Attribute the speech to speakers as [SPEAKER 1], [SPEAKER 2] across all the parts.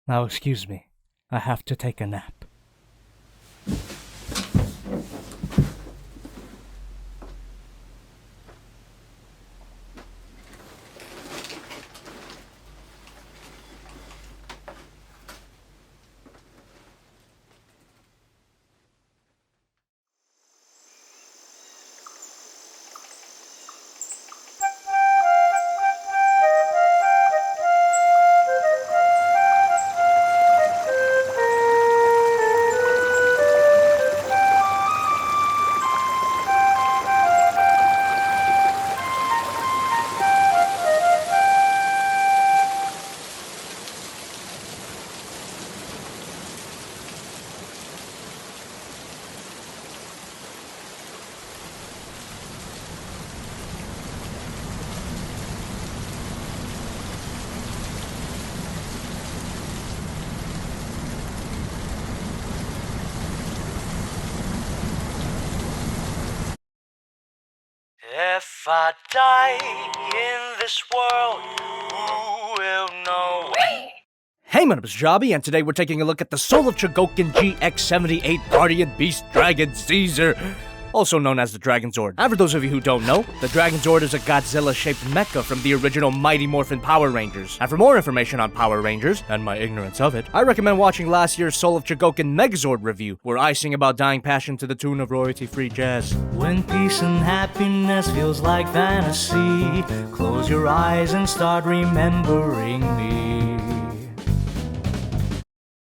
[SPEAKER 1] Now excuse me, I have to take a nap.
[SPEAKER 2] If I die in this world, who will know?
[SPEAKER 1] Hey, my name is Jobby, and today we're taking a look at the Soul of Chogokin GX-78 Guardian Beast Dragonzord, also known as the Dragonzord. And for those of you who don't know, the Dragonzord is a Godzilla-shaped mecha from the original Mighty Morphin Power Rangers. And for more information on Power Rangers, and my ignorance of it, I recommend watching last year's Soul of Chogokin Megazord review, where I sing about dying passion to the tune of royalty-free jazz.
[SPEAKER 2] When peace and happiness feels like fantasy, close your eyes and start remembering me.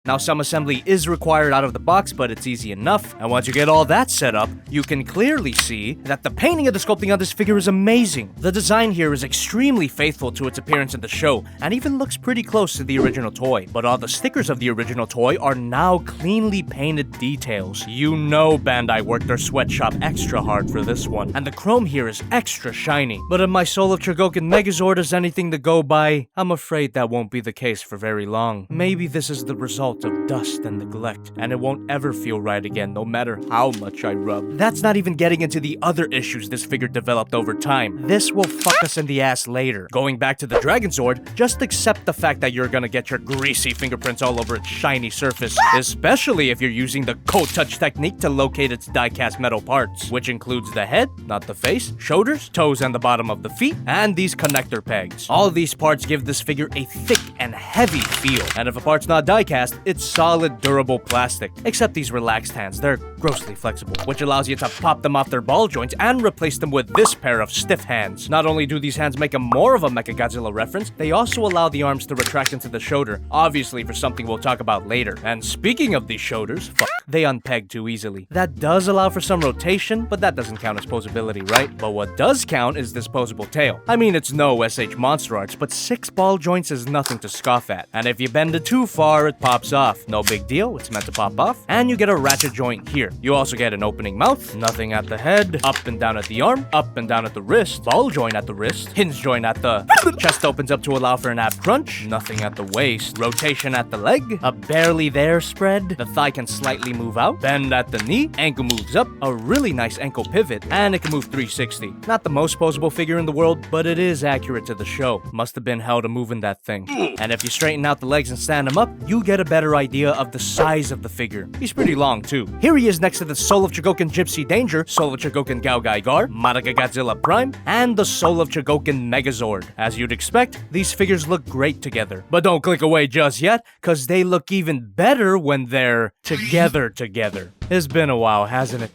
[SPEAKER 1] Now, some assembly is required out of the box, but it's easy enough. And once you get all that set up, you can clearly see that the painting and the sculpting on this figure is amazing. The design here is extremely faithful to its appearance in the show, and even looks pretty close to the original toy. But all the stickers of the original toy are now cleanly painted details. You know Bandai worked their sweatshop extra hard for this one, and the chrome here is extra shiny. But if my Soul of Chogokin Megazord is anything to go by, I'm afraid that won't be the case for very long. Maybe this is the result of dust and neglect, and it won't ever feel right again no matter how much I rub. That's not even getting into the other issues this figure developed over time. This will fuck us in the ass later. Going back to the Dragonzord, just accept the fact that you're gonna get your greasy fingerprints all over its shiny surface, especially if you're using the cold touch technique to locate its die-cast metal parts, which includes the head, not the face, shoulders, toes, and the bottom of the feet, and these connector pegs. All these parts give this figure a thick and heavy feel, and if a part's not die-cast, it's solid, durable plastic. Except these relaxed hands, they're grossly flexible, which allows you to pop them off their ball joints and replace them with this pair of stiff hands. Not only do these hands make them more of a Mechagodzilla reference, they also allow the arms to retract into the shoulder, obviously for something we'll talk about later. And speaking of these shoulders, they unpeg too easily. That does allow for some rotation, but that doesn't count as posability, right? But what does count is this posable tail. I mean, it's no SH Monster Arts, but 6 ball joints is nothing to scoff at. And if you bend it too far, it pops off. No big deal, it's meant to pop off. And you get a ratchet joint here. You also get an opening mouth, nothing at the head, up and down at the arm, up and down at the wrist, ball joint at the wrist, hinge joint at the chest opens up to allow for an ab crunch, nothing at the waist, rotation at the leg, a barely there spread, the thigh can slightly move out, bend at the knee, ankle moves up, a really nice ankle pivot, and it can move 360. Not the most posable figure in the world, but it is accurate to the show. Must have been hell to move in that thing. And if you straighten out the legs and stand him up, you get a better idea of the size of the figure. He's pretty long too. Here he is next to the Soul of Chogokin Gypsy Danger, Soul of Chogokin Gaogaigar, Godzilla Prime, and the Soul of Chogokin Megazord. As you'd expect, these figures look great together. But don't click away just yet, cause they look even better when they're together. It's been a while, hasn't it?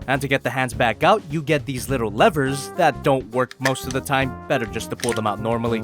[SPEAKER 1] And to get the hands back out, you get these little levers that don't work most of the time. Better just to pull them out normally.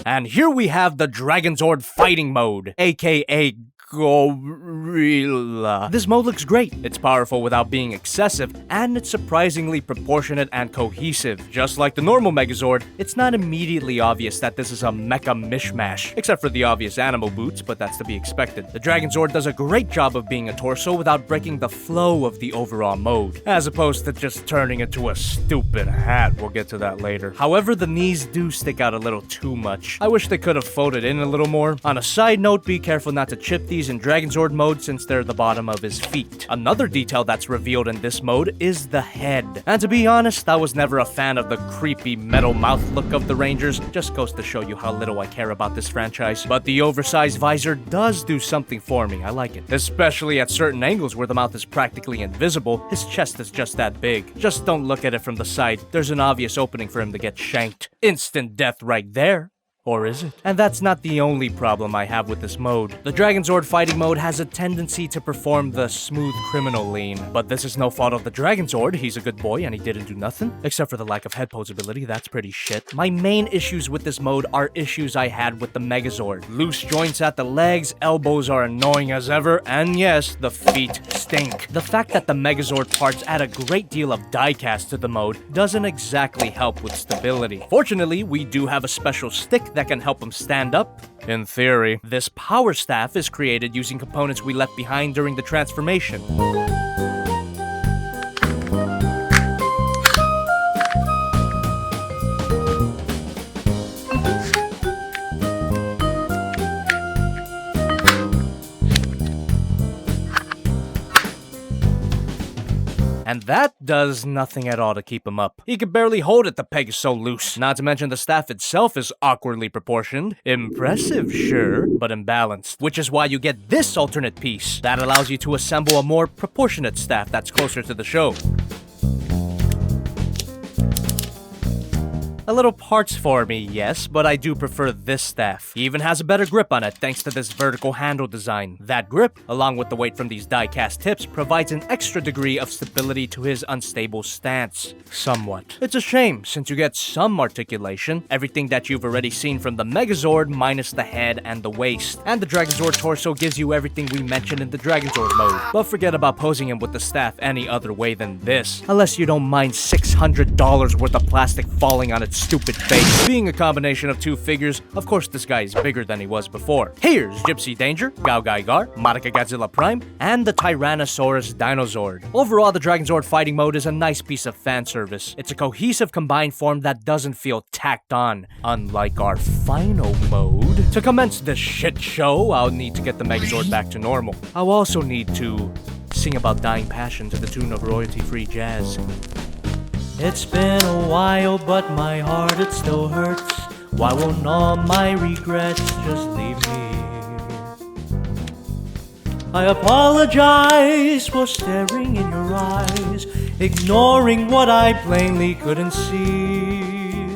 [SPEAKER 1] And here we have the Dragonzord Fighting Mode, aka Gorilla. This mode looks great. It's powerful without being excessive, and it's surprisingly proportionate and cohesive. Just like the normal Megazord, it's not immediately obvious that this is a mecha mishmash, except for the obvious animal boots, but that's to be expected. The Dragonzord does a great job of being a torso without breaking the flow of the overall mode, as opposed to just turning into a stupid hat. We'll get to that later. However, the knees do stick out a little too much. I wish they could have folded in a little more. On a side note, be careful not to chip these in Dragonzord mode since they're the bottom of his feet. Another detail that's revealed in this mode is the head. And to be honest, I was never a fan of the creepy metal mouth look of the Rangers, just goes to show you how little I care about this franchise. But the oversized visor does do something for me, I like it. Especially at certain angles where the mouth is practically invisible, his chest is just that big. Just don't look at it from the side, there's an obvious opening for him to get shanked. Instant death right there. Or is it? And that's not the only problem I have with this mode. The Dragonzord Fighting Mode has a tendency to perform the smooth criminal lean. But this is no fault of the Dragonzord, he's a good boy and he didn't do nothing. Except for the lack of head posability, that's pretty shit. My main issues with this mode are issues I had with the Megazord. Loose joints at the legs, elbows are annoying as ever, and yes, the feet stink. The fact that the Megazord parts add a great deal of diecast to the mode doesn't exactly help with stability. Fortunately, we do have a special stick that can help him stand up. In theory, this power staff is created using components we left behind during the transformation. And that does nothing at all to keep him up. He can barely hold it, the peg is so loose. Not to mention the staff itself is awkwardly proportioned. Impressive, sure, but imbalanced. Which is why you get this alternate piece. That allows you to assemble a more proportionate staff that's closer to the show. A little parts for me, yes, but I do prefer this staff. He even has a better grip on it thanks to this vertical handle design. That grip, along with the weight from these die-cast tips, provides an extra degree of stability to his unstable stance. Somewhat. It's a shame, since you get some articulation, everything that you've already seen from the Megazord minus the head and the waist. And the Dragonzord torso gives you everything we mentioned in the Dragonzord mode. But forget about posing him with the staff any other way than this. Unless you don't mind $600 worth of plastic falling on its stupid face. Being a combination of two figures, of course this guy is bigger than he was before. Here's Gypsy Danger, Gao Gai Gar, Madoka Godzilla Prime, and the Tyrannosaurus Dinozord. Overall, the Dragonzord Fighting Mode is a nice piece of fan service. It's a cohesive combined form that doesn't feel tacked on, unlike our final mode. To commence this shit show, I'll need to get the Megazord back to normal. I'll also need to sing about dying passion to the tune of royalty-free jazz.
[SPEAKER 2] It's been a while, but my heart, it still hurts. Why won't all my regrets just leave me? I apologize for staring in your eyes, ignoring what I plainly couldn't see.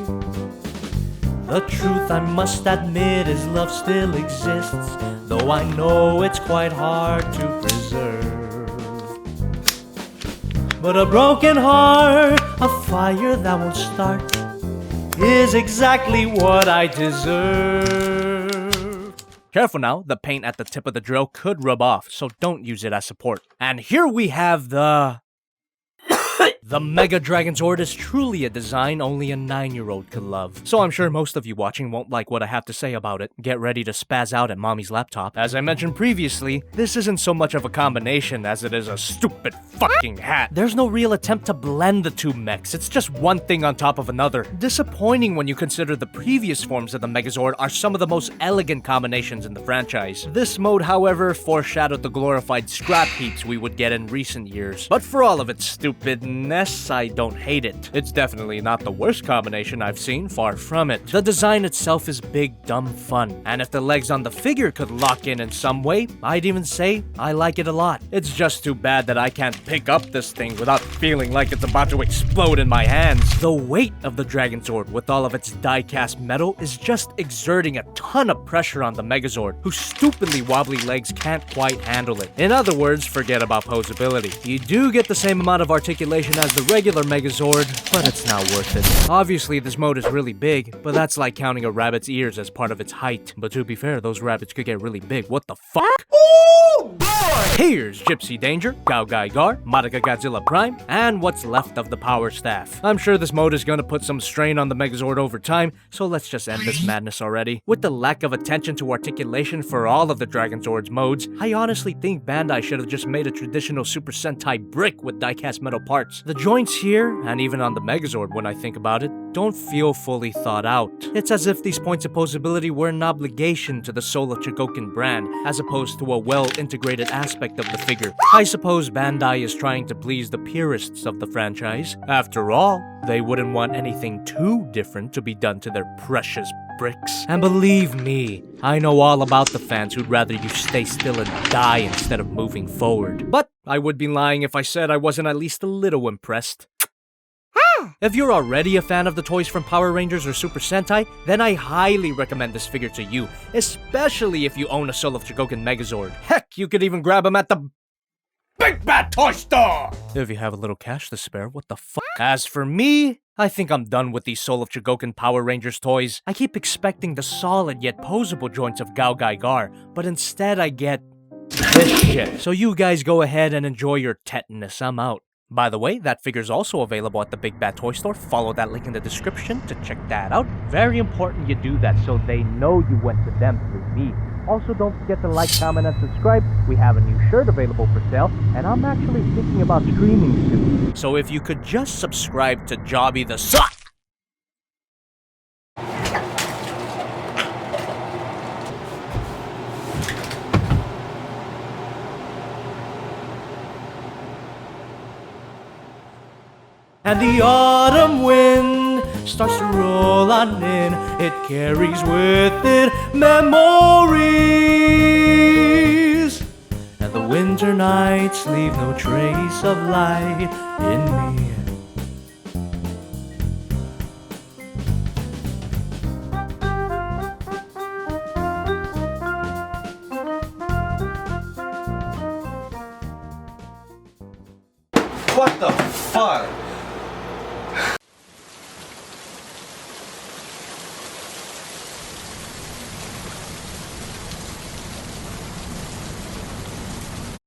[SPEAKER 2] The truth I must admit is love still exists, though I know it's quite hard to preserve. But a broken heart, a fire that won't start, is exactly what I deserve.
[SPEAKER 1] Careful now, the paint at the tip of the drill could rub off, so don't use it as support. And here we have the Mega Dragonzord is truly a design only a 9-year-old could love. So I'm sure most of you watching won't like what I have to say about it. Get ready to spaz out at mommy's laptop. As I mentioned previously, this isn't so much of a combination as it is a stupid fucking hat. There's no real attempt to blend the two mechs, it's just one thing on top of another. Disappointing when you consider the previous forms of the Megazord are some of the most elegant combinations in the franchise. This mode, however, foreshadowed the glorified scrap heaps we would get in recent years. But for all of its stupidness, I don't hate it. It's definitely not the worst combination I've seen, far from it. The design itself is big, dumb fun, and if the legs on the figure could lock in some way, I'd even say I like it a lot. It's just too bad that I can't pick up this thing without feeling like it's about to explode in my hands. The weight of the Dragonzord with all of its die-cast metal is just exerting a ton of pressure on the Megazord, whose stupidly wobbly legs can't quite handle it. In other words, forget about posability. You do get the same amount of articulation as the regular Megazord, but it's not worth it. Obviously, this mode is really big, but that's like counting a rabbit's ears as part of its height. But to be fair, those rabbits could get really big. What the fuck? Ooh, boy! Here's Gypsy Danger, Gao Gai Gar, Madoka Godzilla Prime, and what's left of the Power Staff. I'm sure this mode is gonna put some strain on the Megazord over time, so let's just end this madness already. With the lack of attention to articulation for all of the Dragonzord's modes, I honestly think Bandai should have just made a traditional Super Sentai brick with die-cast metal parts. The joints here, and even on the Megazord when I think about it, don't feel fully thought out. It's as if these points of posability were an obligation to the soul of Chogokin brand, as opposed to a well-integrated aspect of the figure. I suppose Bandai is trying to please the purists of the franchise. After all, they wouldn't want anything too different to be done to their precious bricks. And believe me, I know all about the fans who'd rather you stay still and die instead of moving forward. But I would be lying if I said I wasn't at least a little impressed. If you're already a fan of the toys from Power Rangers or Super Sentai, then I highly recommend this figure to you, especially if you own a Soul of Chogokin Megazord. Heck, you could even grab him at the Big Bad Toy Store! If you have a little cash to spare, what the fuck? As for me, I think I'm done with these Soul of Chogokin Power Rangers toys. I keep expecting the solid yet posable joints of Gao Gai Gar, but instead I get this shit. So you guys go ahead and enjoy your tetanus, I'm out. By the way, that figure's also available at the Big Bad Toy Store. Follow that link in the description to check that out. Very important you do that so they know you went to them through me. Also, don't forget to like, comment, and subscribe. We have a new shirt available for sale, and I'm actually thinking about streaming soon. So if you could just subscribe to Jobby the Suck!
[SPEAKER 2] And the autumn wind starts to roll on in. It carries with it memories. And the winter nights leave no trace of light in me.